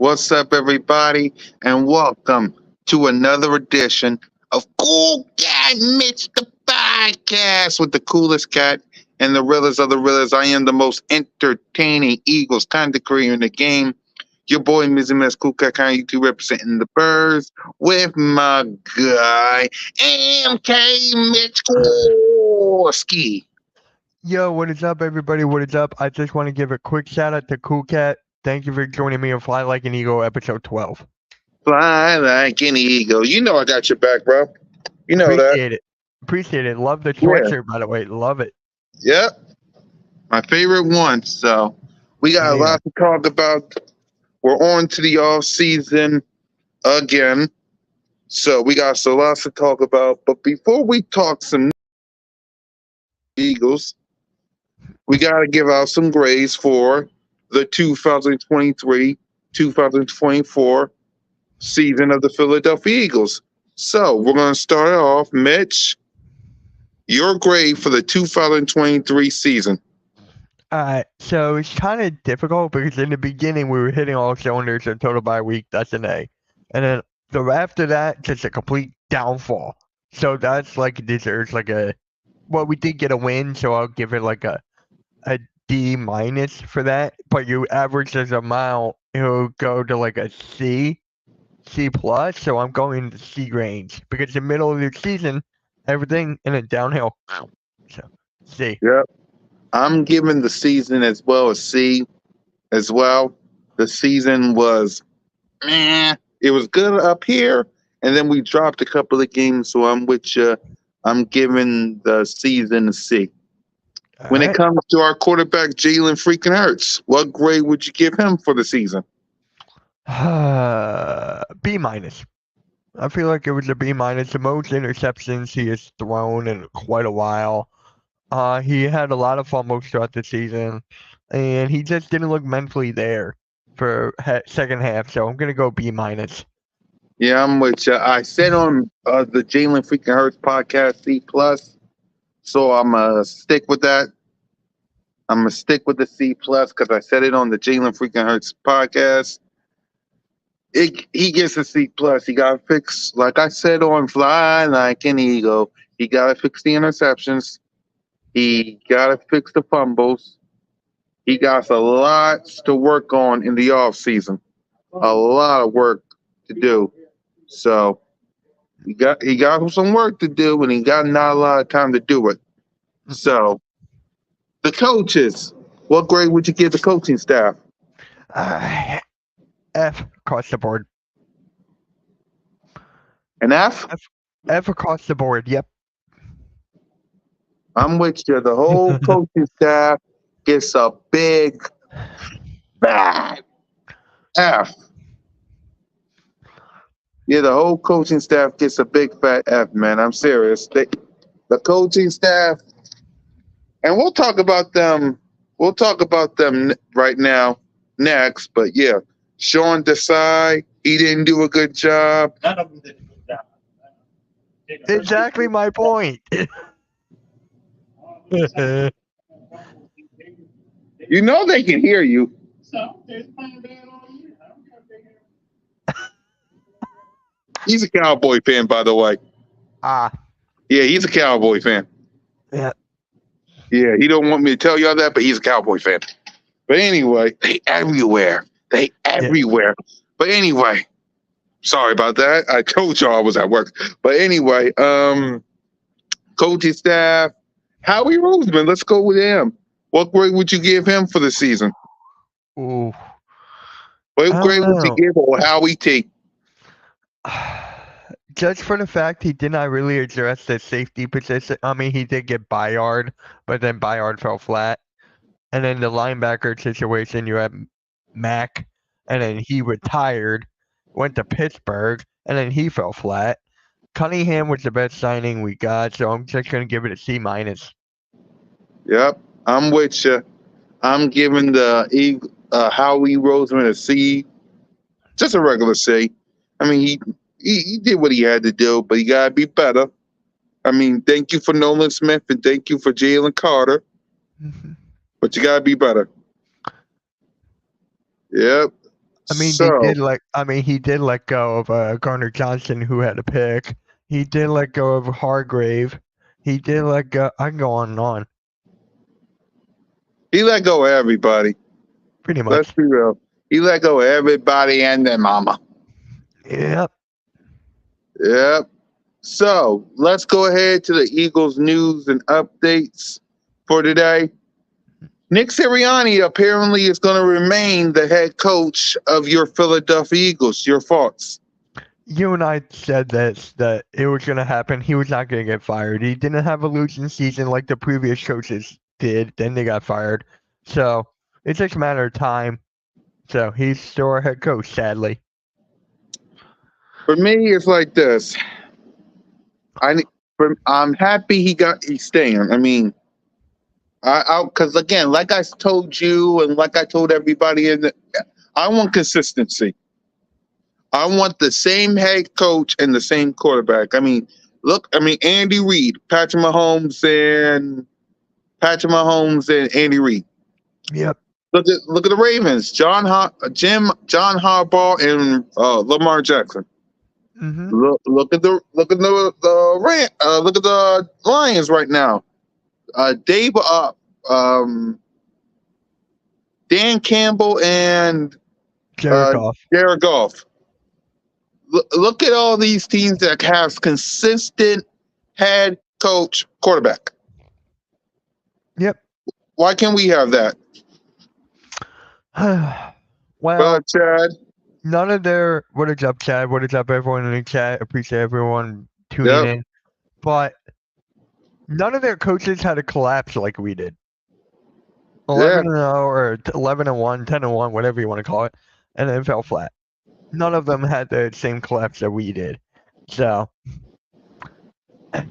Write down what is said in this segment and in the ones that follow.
What's up, everybody, and welcome to another edition of CoolCat-Mitch, the podcast with the coolest cat and the realest of the realest. I am the most entertaining Eagles content creator in the game. Your boy, Mizzy Mess, CoolCat, YouTube representing the birds with my guy, MK Mitch Gorski. Yo, what is up, everybody? What is up? I just want to give a quick shout out to CoolCat. Thank you for joining me on Fly Like an Eagle, episode 12. Fly like an eagle. You know I got your back, bro. You know Appreciate that. it. Appreciate it. Love the sweatshirt, by the way. Love it. Yep. My favorite one. So we got a lot to talk about. We're on to the off season again. So we got so lots to talk about. But before we talk some Eagles, we got to give out some grades for the 2023-2024 season of the Philadelphia Eagles. So we're going to start off. Mitch, your grade for the 2023 season. So it's kind of difficult because in the beginning we were hitting all cylinders and total by week, that's an A. And then after that, just a complete downfall. So that's like deserves like well, we did get a win, so I'll give it like a D- for that. But you average this amount, it'll go to like a C+. So I'm going to C range because the middle of the season, everything in a downhill. So C. Yep. I'm giving the season as well a C as well. The season was, it was good up here, and then we dropped a couple of games, so I'm with you. I'm giving the season a C. When it comes to our quarterback, Jalen freaking Hurts, what grade would you give him for the season? B-. I feel like it was a B-. The most interceptions he has thrown in quite a while. He had a lot of fumbles throughout the season, and he just didn't look mentally there for second half. So I'm gonna go B-. Yeah, I'm with you. I said on the Jalen freaking Hurts podcast C+, so I'm gonna stick with that. I'm gonna stick with the C+ because I said it on the Jalen freaking Hurts podcast. He gets a C+. He got to fix, like I said on Fly Like an Eagle, he got to fix the interceptions. He got to fix the fumbles. He got a lot to work on in the off season. A lot of work to do. So he got some work to do, and he got not a lot of time to do it. So the coaches, what grade would you give the coaching staff? F across the board. An F? F across the board. Yep. I'm with you. The whole coaching staff gets a big fat F. Yeah, the whole coaching staff gets a big fat F, man. I'm serious. The coaching staff, and we'll talk about them. We'll talk about them right now, next. But yeah, Sean Desai, he didn't do a good job. None of them did a good job. Exactly my point. You know they can hear you. So they're playing bad all year. I don't care if they hear. He's a Cowboy fan, by the way. Ah. Yeah, he's a Cowboy fan. Yeah. Yeah, he don't want me to tell y'all that, but he's a Cowboy fan. But anyway, they everywhere. They everywhere. But anyway, sorry about that. I told y'all I was at work. But anyway, coaching staff, Howie Roseman. Let's go with him. What grade would you give him for the season? Ooh. What I grade don't would you know. give or Howie take? Just for the fact he did not really address the safety position. I mean, he did get Bayard, but then Bayard fell flat. And then the linebacker situation, you had Mack, and then he retired, went to Pittsburgh, and then he fell flat. Cunningham was the best signing we got, so I'm just gonna give it a C minus. Yep, I'm with you. I'm giving the Howie Roseman a C, just a regular C. I mean, he did what he had to do, but he gotta be better. I mean, thank you for Nolan Smith and thank you for Jalen Carter, but you gotta be better. Yep. I mean, So he did let go of Garner Johnson, who had a pick. He did let go of Hargrave. He did let go. I can go on and on. he let go of everybody. Pretty Let's much. be real. He let go of everybody and their mama. Yep. Yep. So let's go ahead to the Eagles news and updates for today. Nick Sirianni apparently is going to remain the head coach of your Philadelphia Eagles. Your thoughts? You and I said this, that it was going to happen. He was not going to get fired. He didn't have a losing season like the previous coaches did. Then they got fired. So it's just a matter of time. So he's still our head coach, sadly. For me, it's like this. I'm happy he's staying. I mean, because again, like I told you and like I told everybody, I want consistency. I want the same head coach and the same quarterback. I mean, Andy Reid, Patrick Mahomes and Andy Reid. Yep. Look at the Ravens, John Harbaugh and Lamar Jackson. Mm-hmm. Look at the Lions right now. Dan Campbell and Jared Goff. Look at all these teams that have consistent head coach quarterback. Yep. Why can't we have that? Well, Chad. None of their what is up, Chad? What is up, everyone in the chat? Appreciate everyone tuning in. But none of their coaches had a collapse like we did. 11-0 or 11-1, 10-1, whatever you want to call it, and then fell flat. None of them had the same collapse that we did. So that's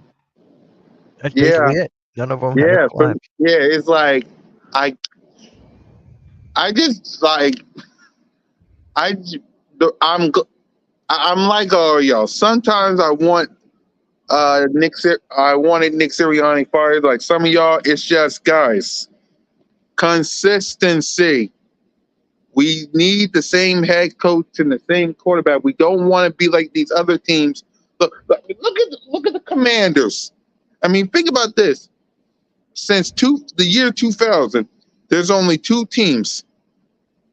basically it. None of them had a collapse. It's like I just like I'm like all y'all. Sometimes I want I wanted Nick Sirianni fired. Like some of y'all, it's just guys. Consistency. We need the same head coach and the same quarterback. We don't want to be like these other teams. Look at the Commanders. I mean, think about this. Since the year 2000, there's only two teams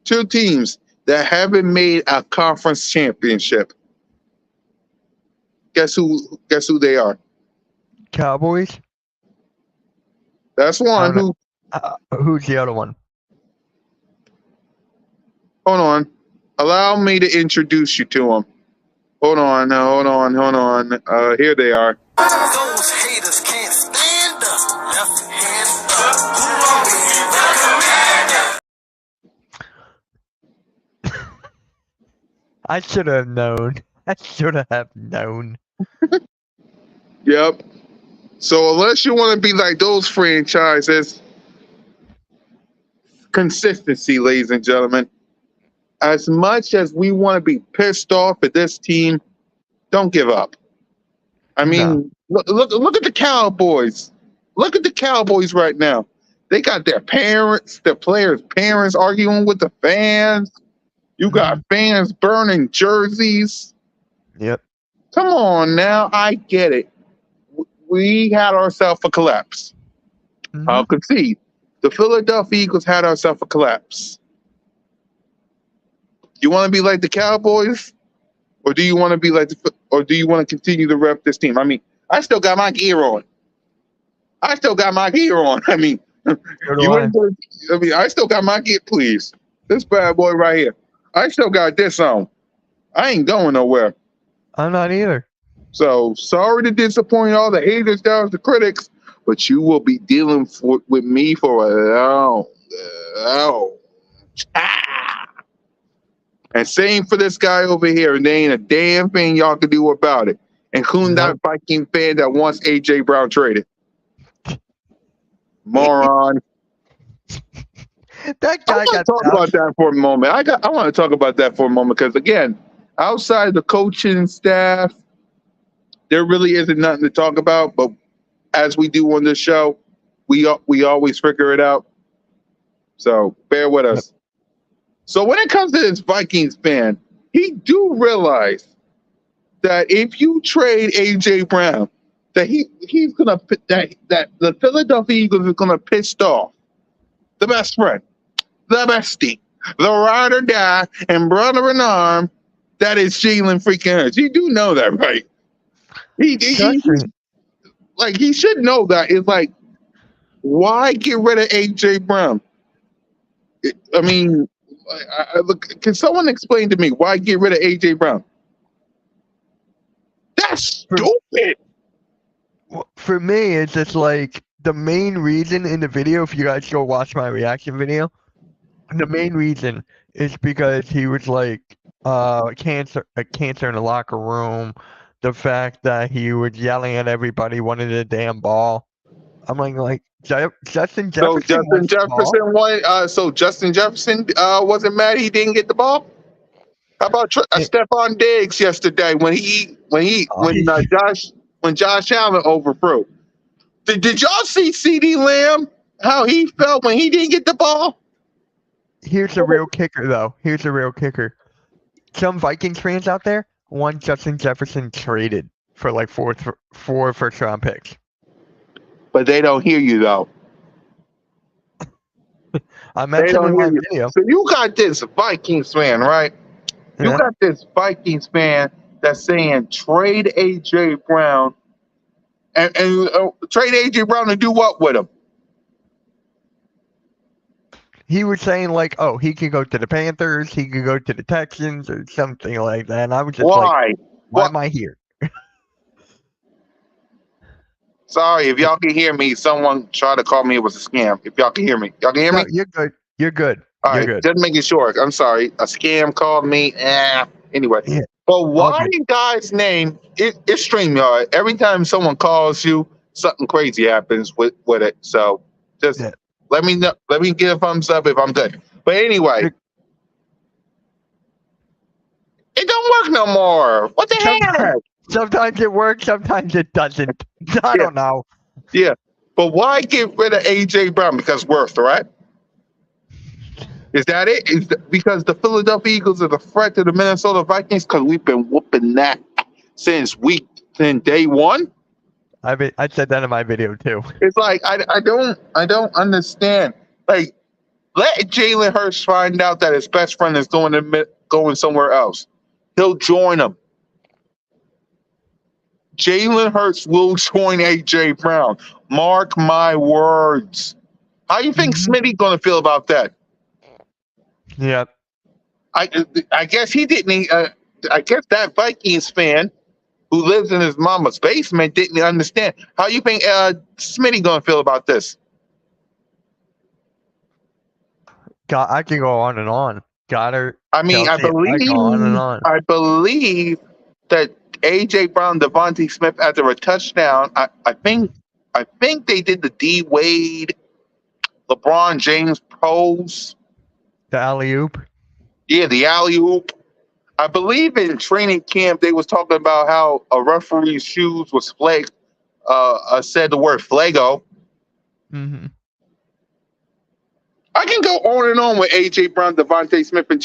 that haven't made a conference championship. Guess who they are? Cowboys. That's one. Who's the other one? Hold on. Allow me to introduce you to them. Hold on. Here they are. Those haters can't stand us. Left hand up. I should have known. Yep. So unless you want to be like those franchises, consistency, ladies and gentlemen. As much as we want to be pissed off at this team, don't give up. I mean, look at the Cowboys. Look at the Cowboys right now. They got their players' parents arguing with the fans. You got fans burning jerseys. Yep. Come on now, I get it. We had ourselves a collapse. I'll concede. The Philadelphia Eagles had ourselves a collapse. You want to be like the Cowboys, or do you want to be like or do you want to continue to rep this team? I mean, I still got my gear on. I mean, So do you I. wouldn't. I mean, I still got my gear. Please, this bad boy right here. I still got this on. I ain't going nowhere. I'm not either. So sorry to disappoint all the haters, down the critics, but you will be dealing with me for a long time. And same for this guy over here, and there ain't a damn thing y'all can do about it, including that Viking fan that wants AJ Brown traded. Moron. That I guy want to got talk about that for a moment. I want to talk about that for a moment because again, outside the coaching staff, there really isn't nothing to talk about. But as we do on this show, we always figure it out. So bear with us. So when it comes to this Vikings fan, he do realize that if you trade AJ Brown, that he's gonna that the Philadelphia Eagles are gonna pissed off the best friend, the bestie, the ride or die, and brother in arm. That is Jalen freaking Hurts. You do know that, right? He like he should know that. It's like, why get rid of AJ Brown? I mean, look, can someone explain to me why get rid of AJ Brown? That's stupid. For me, it's just like the main reason in the video, if you guys go watch my reaction video, the main reason is because he was like cancer in the locker room, the fact that he was yelling at everybody, wanted a damn ball. I'm like Justin So Jefferson wants the ball. Justin Jefferson wasn't mad he didn't get the ball. How about Stephon Diggs yesterday when Josh Allen overthrew? Did y'all see CeeDee Lamb how he felt when he didn't get the ball? Here's the real kicker, though. Here's the real kicker. Some Vikings fans out there want Justin Jefferson traded for like four first-round picks. But they don't hear you though. I mentioned in my video. So you got this Vikings fan, right? You got this Vikings fan that's saying trade AJ Brown and trade AJ Brown and do what with him? He was saying like, oh, he could go to the Panthers, he could go to the Texans or something like that. And I was just why am I here? Sorry, if y'all can hear me, someone tried to call me. It was a scam. If y'all can hear me, y'all can hear me. You're good. You're good. All right, just making sure. I'm sorry. A scam called me. Anyway. Yeah. But why you guys name it? It's StreamYard. Every time someone calls you, something crazy happens with it. So just let me know. Let me give a thumbs up if I'm good. But anyway, it don't work no more. What the heck? Sometimes it works, sometimes it doesn't. I don't know. Yeah. But why get rid of AJ Brown? Because worth, right? Is that it? Because the Philadelphia Eagles are the threat to the Minnesota Vikings? Because we've been whooping that since day one. I said that in my video too. It's like I don't understand. Like, let Jalen Hurts find out that his best friend is going somewhere else. He'll join him. Jalen Hurts will join AJ Brown. Mark my words. How you think Smitty's gonna feel about that? Yeah. I guess he didn't. I guess that Vikings fan who lives in his mama's basement didn't understand. How you think Smitty gonna feel about this? God, I can go on and on. Goddard. I mean, I believe that AJ Brown, Devontae Smith after a touchdown. I think they did the D Wade, LeBron James pose. The alley-oop? Yeah, the alley-oop. I believe in training camp they was talking about how a referee's shoes was said the word flago. Mm-hmm. I can go on and on with AJ Brown, Devontae Smith, and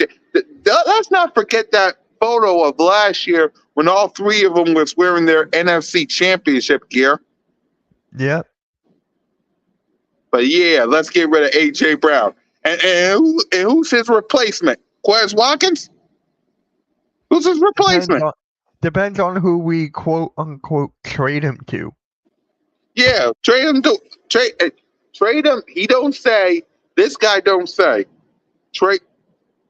let's not forget that photo of last year when all three of them was wearing their NFC Championship gear. Yep. But yeah, let's get rid of AJ Brown. And who's his replacement? Quez Watkins? Who's his replacement? Depends on who we quote unquote trade him to. Yeah, trade him to trade him. He don't say. This guy don't say. Trade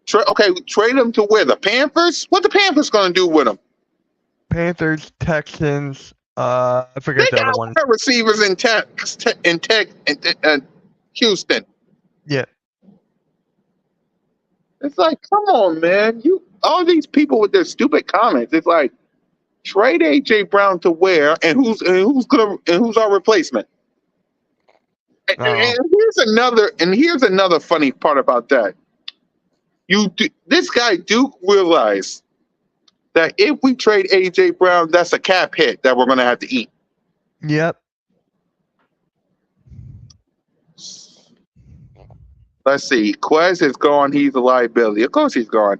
trade him to where? The Panthers? What the Panthers gonna do with him? Panthers, Texans, I They forget the other got one. receivers in Houston. Yeah. It's like, come on, man. You all these people with their stupid comments. It's like trade AJ Brown to where and who's our replacement? And here's another funny part about that. This guy Duke realized that if we trade AJ Brown, that's a cap hit that we're gonna have to eat. Yep. Let's see. Quez is gone. He's a liability. Of course he's gone.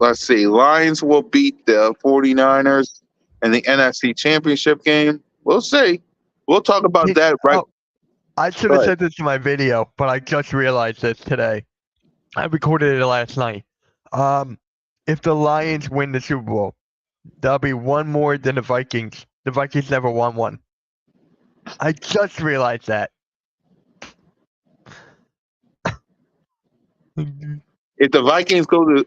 Let's see. Lions will beat the 49ers in the NFC Championship game. We'll see. We'll talk about that right. Oh, I should have said this in my video, but I just realized this today. I recorded it last night. If the Lions win the Super Bowl, that'll be one more than the Vikings. The Vikings never won one. I just realized that. If the Lions go to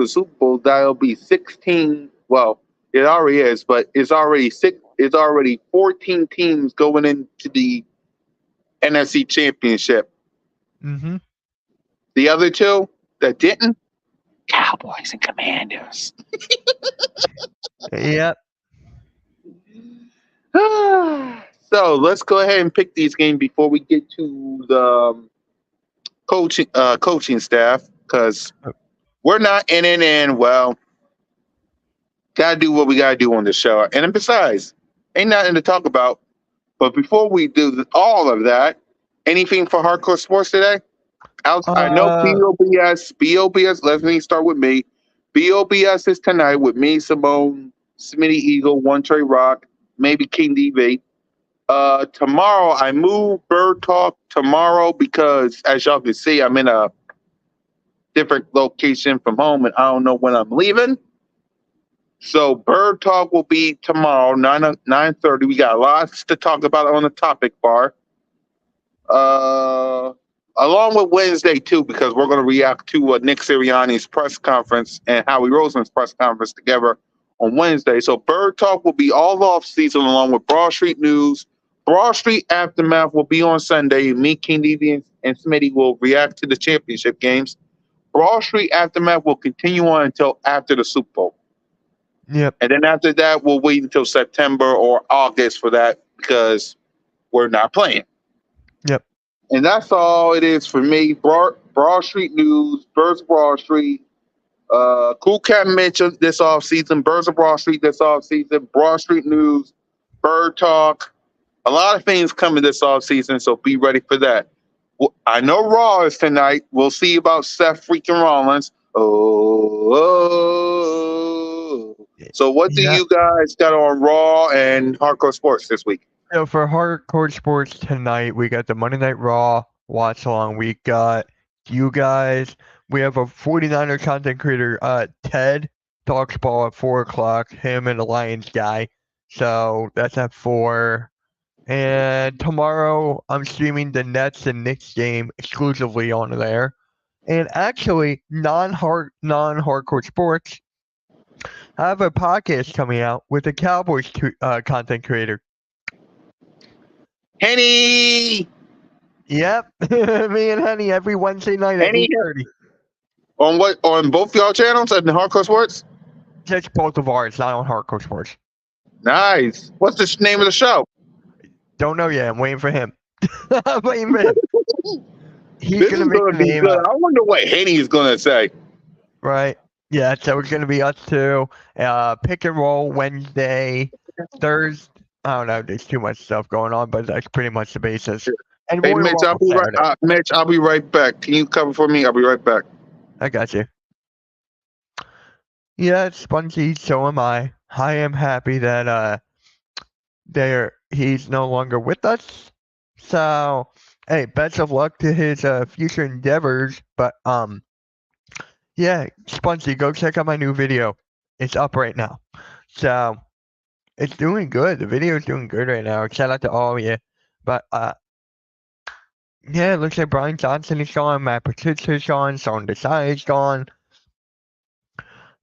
the Super Bowl, that'll be 16. Well, it already is, but it's already 14 teams going into the NFC Championship. Mm-hmm. The other two that didn't, Cowboys and Commanders. Yep. So let's go ahead and pick these games before we get to the coaching staff, because we're not in. Well, gotta do what we gotta do on the show, and besides, ain't nothing to talk about. But before we do all of that, anything for hardcore sports today? I know BOBS. Let me start with me. BOBS is tonight with me, Simone, Smitty Eagle, One Trey Rock, maybe King DV. Tomorrow I move Bird Talk tomorrow because, as y'all can see, I'm in a different location from home and I don't know when I'm leaving. So Bird Talk will be tomorrow, 9:30. We got lots to talk about on the topic bar. Along with Wednesday too, because we're going to react to Nick Sirianni's press conference and Howie Roseman's press conference together on Wednesday. So Bird Talk will be all off season along with Broad Street News. Broad Street Aftermath will be on Sunday. Me, King DV, and Smitty will react to the championship games. Broad Street Aftermath will continue on until after the Super Bowl. Yep. And then after that, we'll wait until September or August for that because we're not playing. Yep. And that's all it is for me. Broad Street News, Birds of Broad Street, CoolCat-Mitch this offseason, Birds of Broad Street this offseason, Broad Street News, Bird Talk. A lot of things coming this offseason, so be ready for that. I know Raw is tonight. We'll see about Seth freaking Rollins. So what do you guys got on Raw and Hardcore Sports this week? So for Hardcore Sports tonight, we got the Monday Night Raw watch along. We got you guys. We have a 49er content creator, Ted, talks ball at 4 o'clock. Him and the Lions guy. So that's at 4. And tomorrow, I'm streaming the Nets and Knicks game exclusively on there. And actually, non-hardcore sports, I have a podcast coming out with a Cowboys content creator. Henny! Yep. Me and Henny every Wednesday night at 8:30. On what? On both y'all channels at the Hardcore Sports? Just both of ours, not on Hardcore Sports. Nice. What's the name of the show? Don't know yet. I'm waiting for him. I'm waiting for him. He's This going to make the name up. I wonder what Henny is going to say. Right. Yeah, so it's going to be us two. Pick and roll Wednesday, Thursday. I don't know. There's too much stuff going on, but that's pretty much the basis. And Hey, Mitch, I'll be right back. Can you cover for me? I'll be right back. I got you. Yeah, it's Spongy. So am I. I am happy that he's no longer with us. So, hey, best of luck to his future endeavors. But yeah, Spunsy, go check out my new video. It's up right now. So it's doing good. The video is doing good right now. Shout out to all of you. But yeah, it looks like Brian Johnson is gone, Matt Patricia is gone, Sean Desai is gone.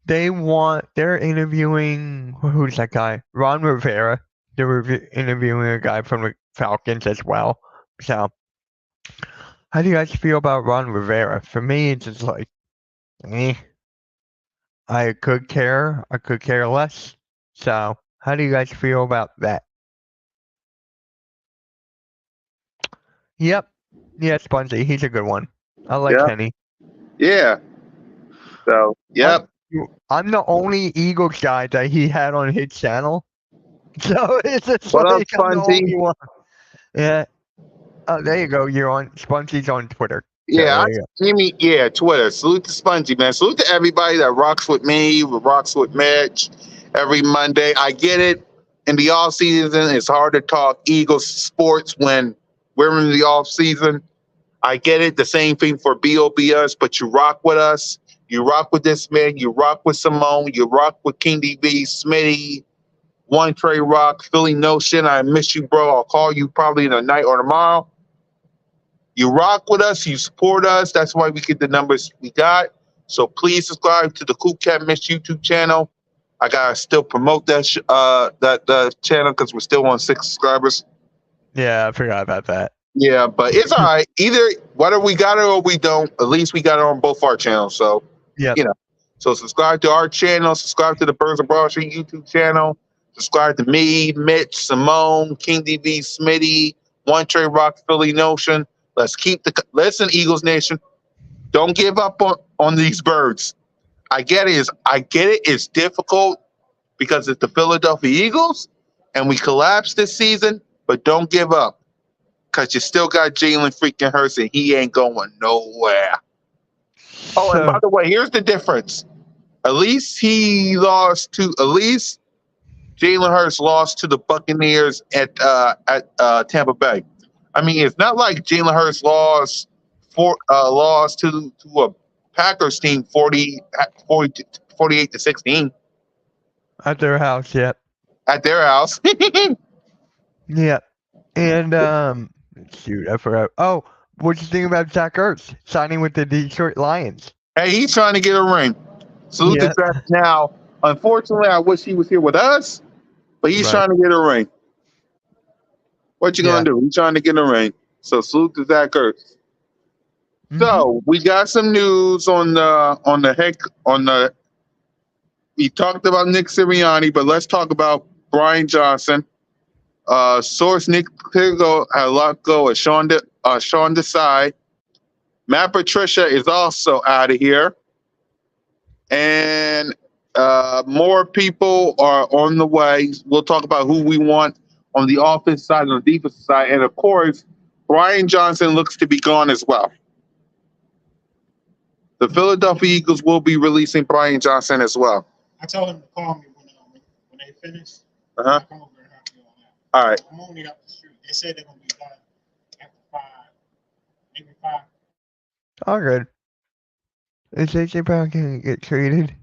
They're interviewing, who's that guy? Ron Rivera. They're interviewing a guy from the Falcons as well. So, how do you guys feel about Ron Rivera? For me, it's just like, eh. I could care less. So, how do you guys feel about that? Yep. Yeah, Spongy, he's a good one. I like Yeah. Kenny. Yeah. So, yep. I'm the only Eagles guy that he had on his channel. So it's just What up, like I'm the Spongy? only one. Yeah. Oh, there you go. You're on Spongy's on Twitter. Yeah, So, Twitter. Salute to Spongy, man. Salute to everybody that rocks with me, rocks with Mitch every Monday. I get it. In the off season, it's hard to talk Eagles sports when we're in the off season. I get it. The same thing for BOBS, but you rock with us. You rock with this man. You rock with Simone. You rock with King DB, Smitty, One Trey Rock, Philly Notion. I miss you, bro. I'll call you probably in the night or tomorrow. You rock with us. You support us. That's why we get the numbers we got. So please subscribe to the CoolCat-Mitch YouTube channel. I gotta still promote that that channel because we're still on 6 subscribers. yeah, I forgot about that. Yeah, but it's all right. Either whether we got it or we don't, at least we got it on both our channels. So Yep. you know, so subscribe to our channel. Subscribe to the Birds of Broad Street YouTube channel. Subscribe to me, Mitch, Simone, King DB, Smitty, One Trey Rock, Philly Notion. Let's keep listen, Eagles Nation. Don't give up on these birds. I get it. It's difficult because it's the Philadelphia Eagles and we collapsed this season, but don't give up because you still got Jalen freaking Hurts and he ain't going nowhere. Oh, and by the way, here's the difference. At least Jalen Hurts lost to the Buccaneers at Tampa Bay. I mean, it's not like Jalen Hurts lost to a Packers team 48-16 At their house, yep. at their house. Yeah. And shoot, I forgot. Oh, what you think about Zach Ertz signing with the Detroit Lions? Hey, he's trying to get a ring. Salute to Zach. Now, unfortunately, I wish he was here with us, but he's trying to get a ring. What you gonna do? He's trying to get a ring. So salute to Zach Ertz. So we got some news on the. We talked about Nick Sirianni, but let's talk about Brian Johnson. Source Nick Kirgo had let go of Sean Desai. Matt Patricia is also out of here, and more people are on the way. We'll talk about who we want on the offense side and the defensive side, and of course, Brian Johnson looks to be gone as well. The Philadelphia Eagles will be releasing Brian Johnson as well. I told him to call me when they finish. Uh-huh. Come over and help me on that. All right. I'm only up the street. They said they're gonna be done after 5, maybe 5. All good. Is AJ Brown gonna get traded?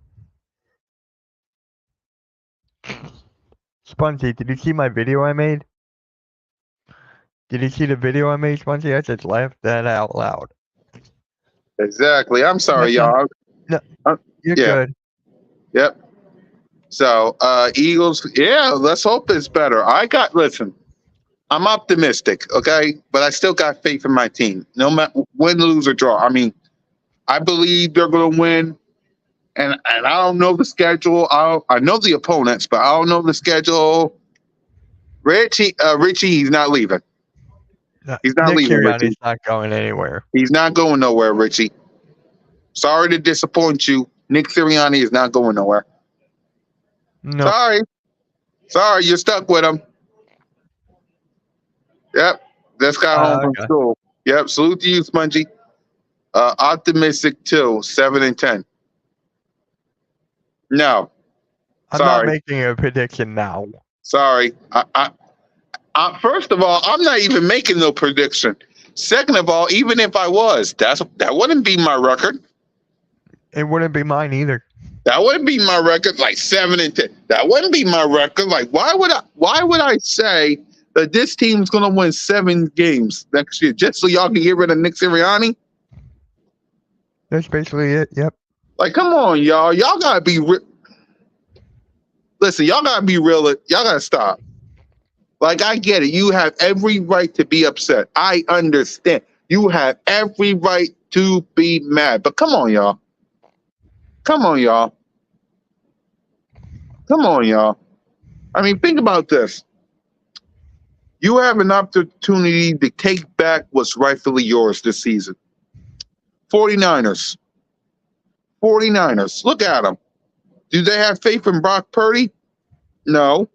Spongy, did you see my video I made? Did you see the video I made, Spongy? I just laughed that out loud. Exactly. I'm sorry, y'all. No, you're yeah. good. Yep. So, Eagles, yeah, let's hope it's better. Listen, I'm optimistic, okay? But I still got faith in my team. No matter win, lose, or draw. I mean, I believe they're going to win. And I don't know the schedule. I know the opponents, but I don't know the schedule. Richie, he's not leaving. He's not leaving, Richie. He's not going anywhere. He's not going nowhere, Richie. Sorry to disappoint you. Nick Sirianni is not going nowhere. No. Sorry, you're stuck with him. Yep, just got home from school. Yep, salute to you, Spongy. Optimistic too, 7-10. No, I'm not making a prediction now. Sorry, I'm First of all, I'm not even making no prediction. Second of all, even if I was, that wouldn't be my record. It wouldn't be mine either. That wouldn't be my record. Like 7-10. That wouldn't be my record. Like why would I say that this team's gonna win 7 games next year just so y'all can get rid of Nick Sirianni? That's basically it. Yep. Like, come on, y'all. Y'all gotta be listen. Y'all gotta be real. Y'all gotta stop. Like, I get it. You have every right to be upset. I understand. You have every right to be mad. But come on, y'all. Come on, y'all. Come on, y'all. I mean, think about this. You have an opportunity to take back what's rightfully yours this season. 49ers. 49ers. Look at them. Do they have faith in Brock Purdy? No.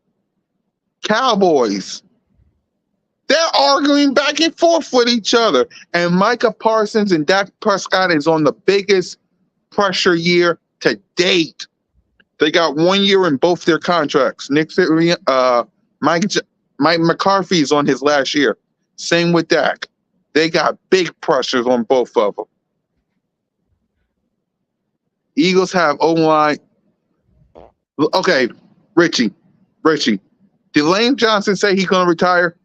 Cowboys. They're arguing back and forth with each other. And Micah Parsons and Dak Prescott is on the biggest pressure year to date. They got 1 year in both their contracts. Mike McCarthy is on his last year. Same with Dak. They got big pressures on both of them. Eagles have O-line. Okay, Richie. Did Lane Johnson say he's going to retire?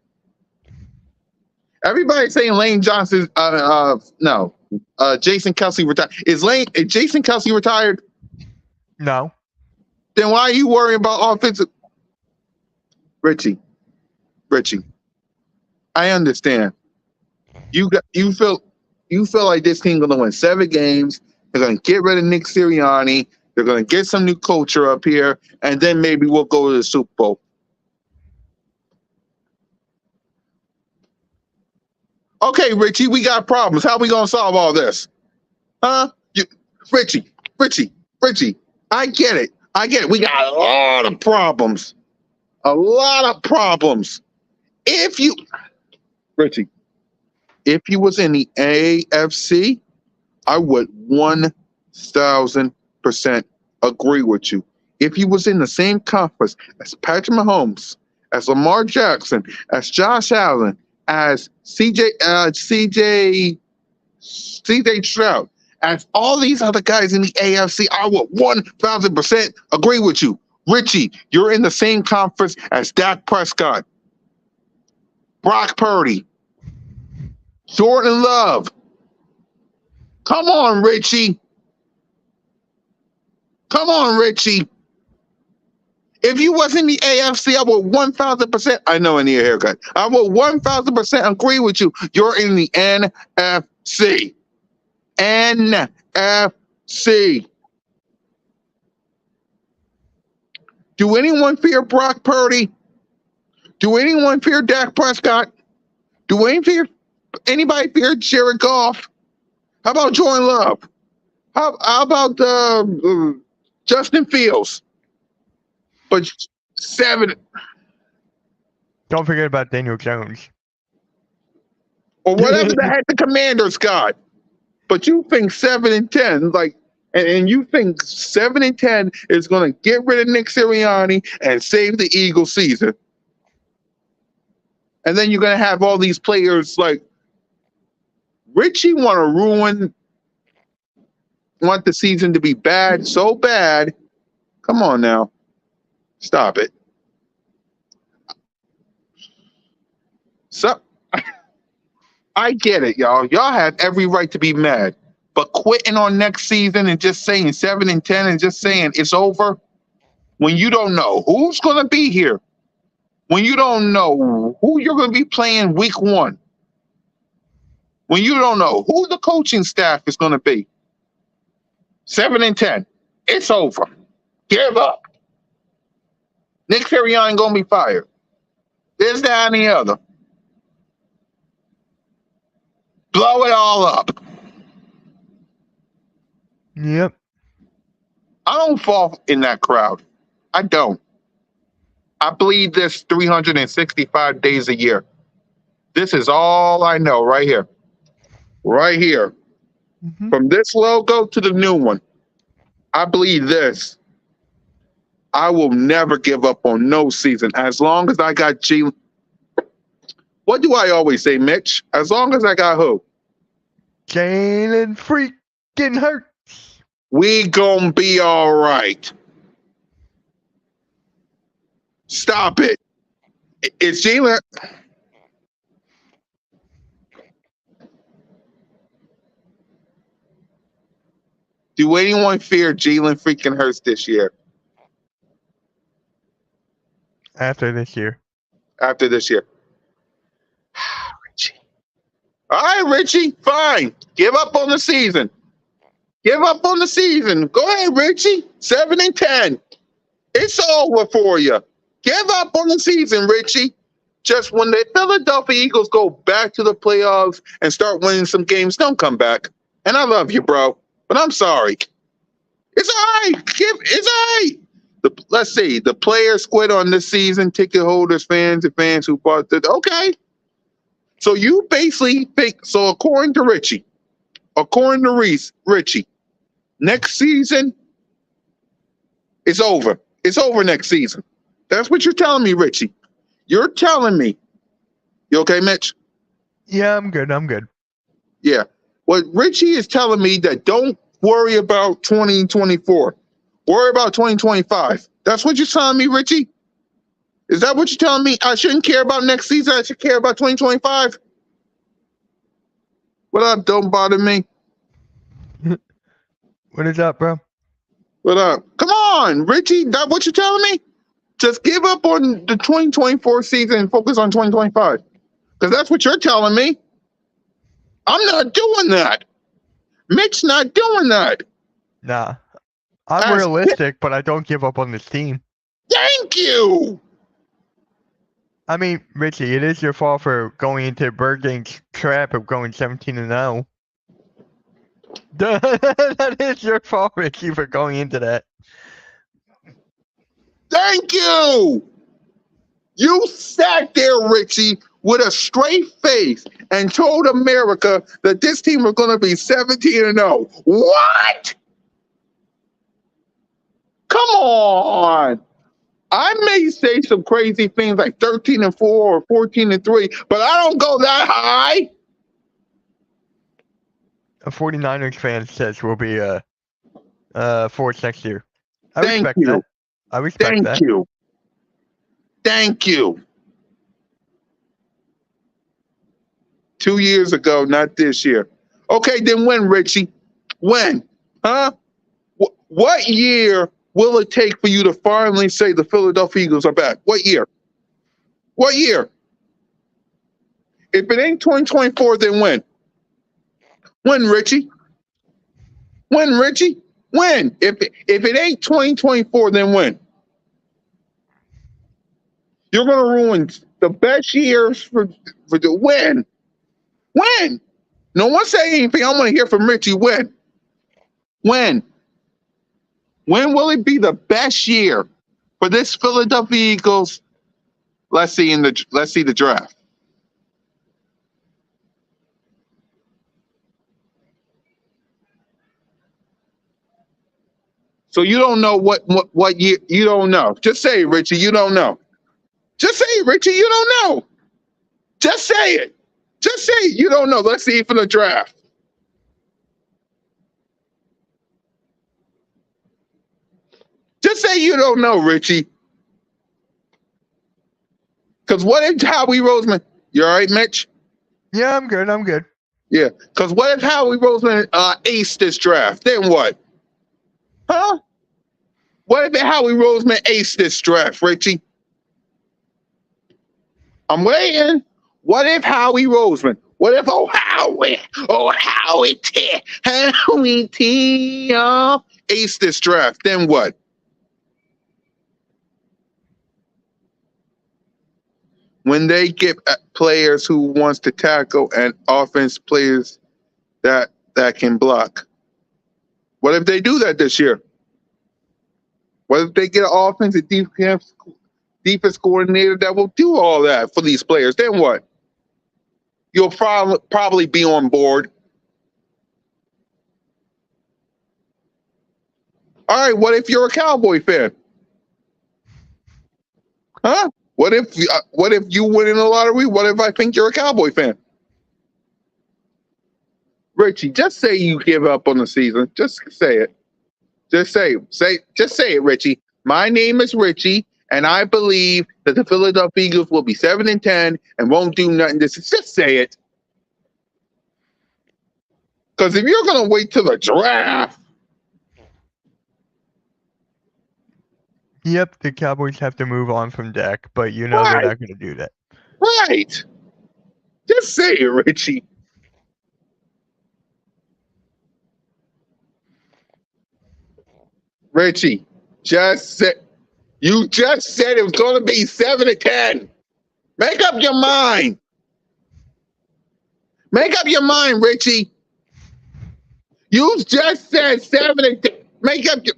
Everybody's saying Lane Johnson. No. Jason Kelsey retired. Is Jason Kelsey retired? No. Then why are you worrying about offensive? Richie. I understand. You feel like this team going to win 7 games. They're going to get rid of Nick Sirianni. They're going to get some new culture up here, and then maybe we'll go to the Super Bowl. Okay, Richie, we got problems. How are we going to solve all this? Huh? Richie, I get it. We got a lot of problems. Richie, if you was in the AFC, I would 1,000% agree with you. If you was in the same conference as Patrick Mahomes, as Lamar Jackson, as Josh Allen, as CJ Stroud, as all these other guys in the AFC, I would 1,000% agree with you. Richie, you're in the same conference as Dak Prescott, Brock Purdy, Jordan Love. Come on, Richie. If you was in the AFC, I would 1,000%. I know I need a haircut. I would 1,000% agree with you. You're in the NFC. NFC. Do anyone fear Brock Purdy? Do anyone fear Dak Prescott? Do anybody fear Jared Goff? How about Jordan Love? How about Justin Fields? But 7. Don't forget about Daniel Jones. Or whatever the heck the Commanders got. But you think 7-10, like, and you think 7-10 is going to get rid of Nick Sirianni and save the Eagles season. And then you're going to have all these players like Richie want the season to be bad, so bad. Come on now. Stop it. So, I get it, y'all. Y'all have every right to be mad. But quitting on next season and just saying 7-10 and just saying it's over when you don't know who's going to be here, when you don't know who you're going to be playing week 1, when you don't know who the coaching staff is going to be. 7-10. It's over. Give up. Nick Sirianni going to be fired. This, that, and the other. Blow it all up. Yep. I don't fall in that crowd. I don't. I bleed this 365 days a year. This is all I know right here. Right here. Mm-hmm. From this logo to the new one. I bleed this. I will never give up on no season. As long as I got What do I always say, Mitch? As long as I got who? Jalen freaking Hurts. We gonna be all right. Stop it. It's Jalen. Do anyone fear Jalen freaking Hurts this year? After this year. After this year? Richie. All right, Richie. Fine. Give up on the season. Give up on the season. Go ahead, Richie. 7-10. It's over for you. Give up on the season, Richie. Just when the Philadelphia Eagles go back to the playoffs and start winning some games, don't come back. And I love you, bro, but I'm sorry. It's all right. It's all right. Let's see. The players quit on this season. Ticket holders, fans, and fans who bought the. Okay. So you basically think. So according to Richie, Richie, next season, it's over. It's over next season. That's what you're telling me, Richie. You're telling me. You okay, Mitch? Yeah, I'm good. Yeah. What Richie is telling me that don't worry about 2024. Worry about 2025. That's what you're telling me, Richie? Is that what you're telling me? I shouldn't care about next season. I should care about 2025? What up? Don't bother me. What is up, bro? What up? Come on, Richie. That what you're telling me? Just give up on the 2024 season and focus on 2025. Because that's what you're telling me. I'm not doing that. Mitch's not doing that. Nah. I'm realistic, but I don't give up on this team. Thank you. I mean, Richie, it is your fault for going into Bergen's trap of going 17-0. That is your fault, Richie, for going into that. Thank you. You sat there, Richie, with a straight face and told America that this team was going to be 17-0. What? Come on. I may say some crazy things like 13-4 or 14-3, but I don't go that high. A 49ers fan says we'll be fourth next year. I Thank respect you. that. I respect Thank that. you. Thank you. 2 years ago, not this year. Okay, then when, Richie? When? Huh? What year will it take for you to finally say the Philadelphia Eagles are back? What year? What year? If it ain't 2024, then when? When, Richie? When, Richie? When? If it ain't 2024, then when? You're going to ruin the best years for the when? When? No one say anything. I want to hear from Richie. When? When? When will it be the best year for this Philadelphia Eagles? Let's see the draft. So you don't know what year? You don't know. Just say it, Richie. You don't know. Just say it, Richie. You don't know. Just say it. Just say it. You don't know. Let's see for the draft. Just say you don't know, Richie. Because what if Howie Roseman? You all right, Mitch? Yeah, I'm good. Yeah. Because what if Howie Roseman aced this draft? Then what? Huh? What if Howie Roseman aced this draft, Richie? I'm waiting. What if Howie Roseman? What if Howie T ace this draft? Then what? When they get players who wants to tackle and offense players that can block. What if they do that this year? What if they get an offensive defense coordinator that will do all that for these players? Then what? You'll probably be on board. All right, what if you're a Cowboy fan? Huh? What if you win in the lottery? What if I think you're a Cowboy fan? Richie, just say you give up on the season. Just say it. Just say it, Richie. My name is Richie, and I believe that the Philadelphia Eagles will be 7-10 and won't do nothing. Just say it. Because if you're gonna wait till the draft, Yep, the Cowboys have to move on from Dak, but you know they're not going to do that. right? Just say it, Richie. Richie, you just said it was going to be 7-10. Make up your mind. Make up your mind, Richie. You just said 7-10. Make up your.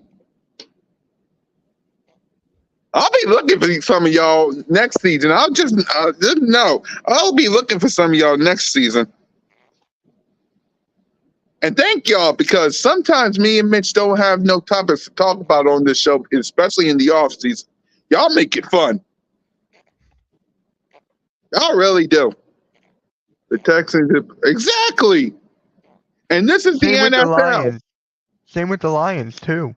I'll be looking for some of y'all next season. I'll just no. I'll be looking for some of y'all next season. And thank y'all, because sometimes me and Mitch don't have no topics to talk about on this show, especially in the off season. Y'all make it fun. Y'all really do. The Texans, exactly. And this is Same the with NFL. the Lions. Same with the Lions too.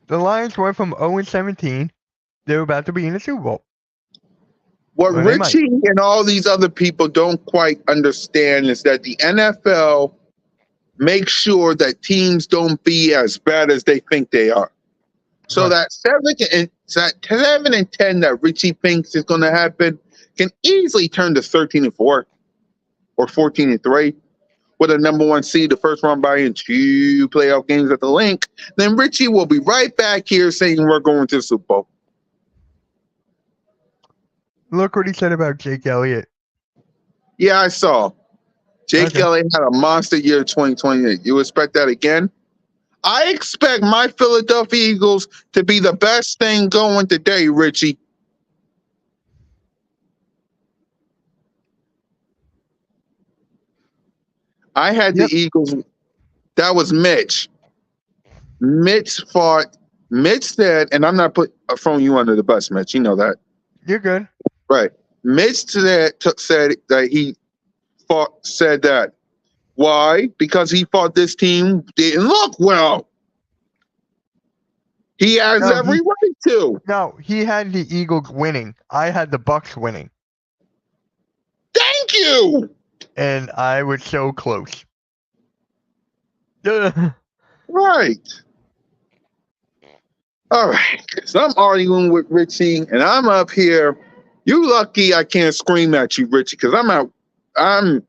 The Lions went from 0-17. They were about to be in the Super Bowl. What Well, they might. Richie and all these other people don't quite understand is that the NFL makes sure that teams don't be as bad as they think they are. So Right. that 7-10 that Richie thinks is going to happen can easily turn to 13-4 or 14-3 with a number one seed, the first round bye, in 2 playoff games at the link. Then Richie will be right back here saying we're going to the Super Bowl. Look what he said about Jake Elliott. Yeah, I saw. Jake Okay. Elliott had a monster year 2028. You expect that again? I expect my Philadelphia Eagles to be the best thing going today, Richie. I had Yep. the Eagles. That was Mitch. Mitch said, and I'm not throwing you under the bus, Mitch. You know that. You're good. Right. Mitch said that he said that. Why? Because he thought this team didn't look well. He has No, every right to. No, he had the Eagles winning. I had the Bucks winning. Thank you. And I was so close. Ugh. Right. All right. So I'm arguing with Richie, and I'm up here. You lucky I can't scream at you, Richie, because I'm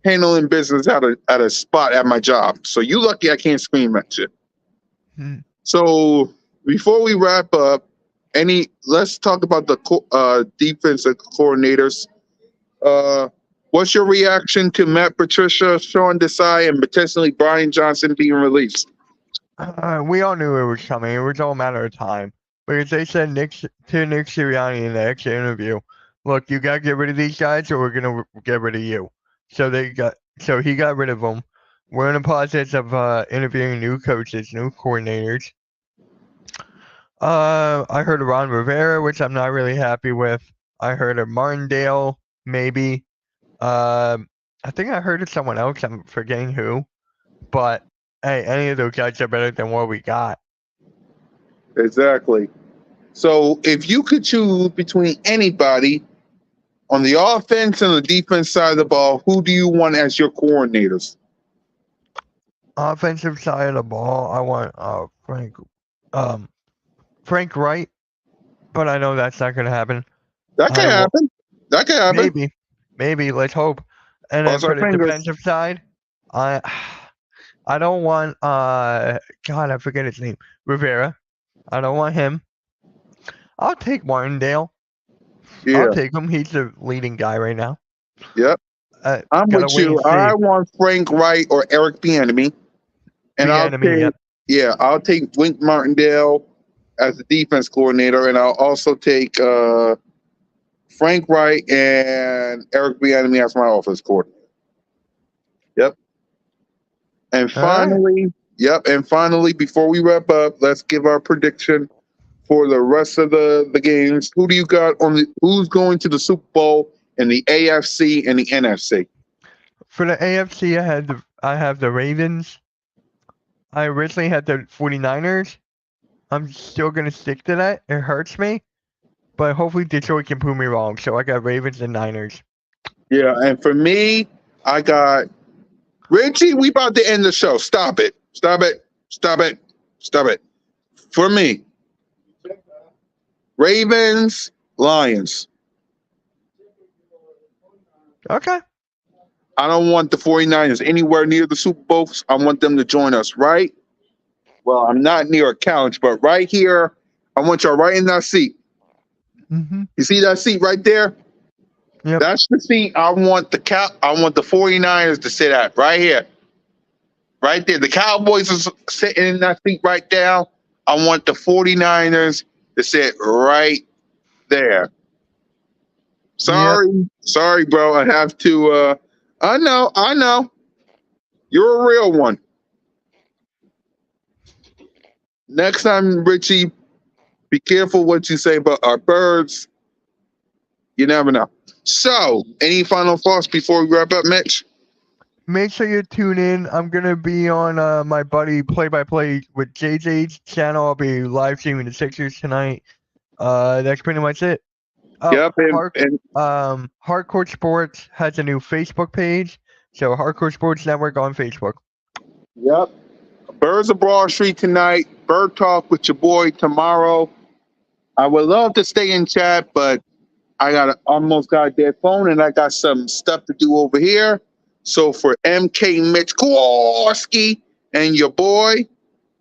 handling business at a spot at my job. So you lucky I can't scream at you. So before we wrap up, let's talk about the defensive coordinators. What's your reaction to Matt Patricia, Sean Desai, and potentially Brian Johnson being released? We all knew it was coming. It was all a matter of time. Because they said Nick Sirianni in the exit interview, look, you got to get rid of these guys or we're going to get rid of you. So he got rid of them. We're in the process of interviewing new coaches, new coordinators. I heard of Ron Rivera, which I'm not really happy with. I heard of Martindale, maybe. I think I heard of someone else. I'm forgetting who. But hey, any of those guys are better than what we got. Exactly. So if you could choose between anybody on the offense and the defense side of the ball, who do you want as your coordinators? Offensive side of the ball, I want Frank Wright, but I know that's not going to happen. That can happen. That can happen. Maybe. Let's hope. And then for the defensive side, I don't want God, I forget his name, Rivera. I don't want him. I'll take Martindale. Yeah. I'll take him. He's the leading guy right now. Yep. I'm with you. I want Frank Wright or Eric Bieniemy. And I'll take Wink Martindale as the defense coordinator, and I'll also take Frank Wright and Eric Bieniemy as my offense coordinator. Yep. And finally, before we wrap up, let's give our prediction for the rest of the games. Who do you got who's going to the Super Bowl in the AFC and the NFC? For the AFC, I have the Ravens. I originally had the 49ers. I'm still gonna stick to that. It hurts me, but hopefully Detroit can prove me wrong. So I got Ravens and Niners. Yeah, and for me, I got Richie. We about to end the show. Stop it. Stop it. Stop it. Stop it. For me, Ravens, Lions. Okay. I don't want the 49ers anywhere near the Super Bowl. I want them to join us, right? Well, I'm not near a couch, but right here, I want y'all right in that seat. Mm-hmm. You see that seat right there? Yep. That's the seat I want the 49ers to sit at, right here. Right there. The Cowboys are sitting in that seat right there. I want the 49ers to sit right there. Sorry, bro. I have to I know. You're a real one. Next time, Richie, be careful what you say about our birds. You never know. So, any final thoughts before we wrap up, Mitch? Make sure you tune in. I'm gonna be on my buddy play-by-play with JJ's channel. I'll be live streaming the Sixers tonight. That's pretty much it. Oh, Yep. Hardcore Sports has a new Facebook page. So Hardcore Sports Network on Facebook. Yep. Birds of Broad Street tonight. Bird Talk with your boy tomorrow. I would love to stay in chat, but I almost got a dead phone and I got some stuff to do over here. So for MK Mitch Kowalski and your boy,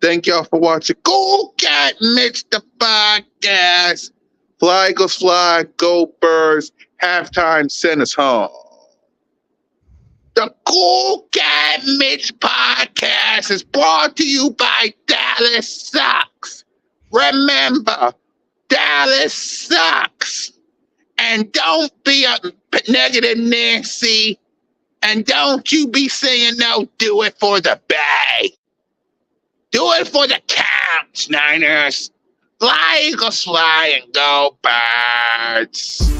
thank y'all for watching CoolCat-Mitch the podcast. Fly Eagles fly, go Birds. Halftime, send us home. The CoolCat-Mitch podcast is brought to you by Dallas Sucks. Remember, Dallas sucks. And don't be a negative Nancy. And don't you be saying no, do it for the Bay. Do it for the Counts, Niners. Fly Eagles fly and go Birds.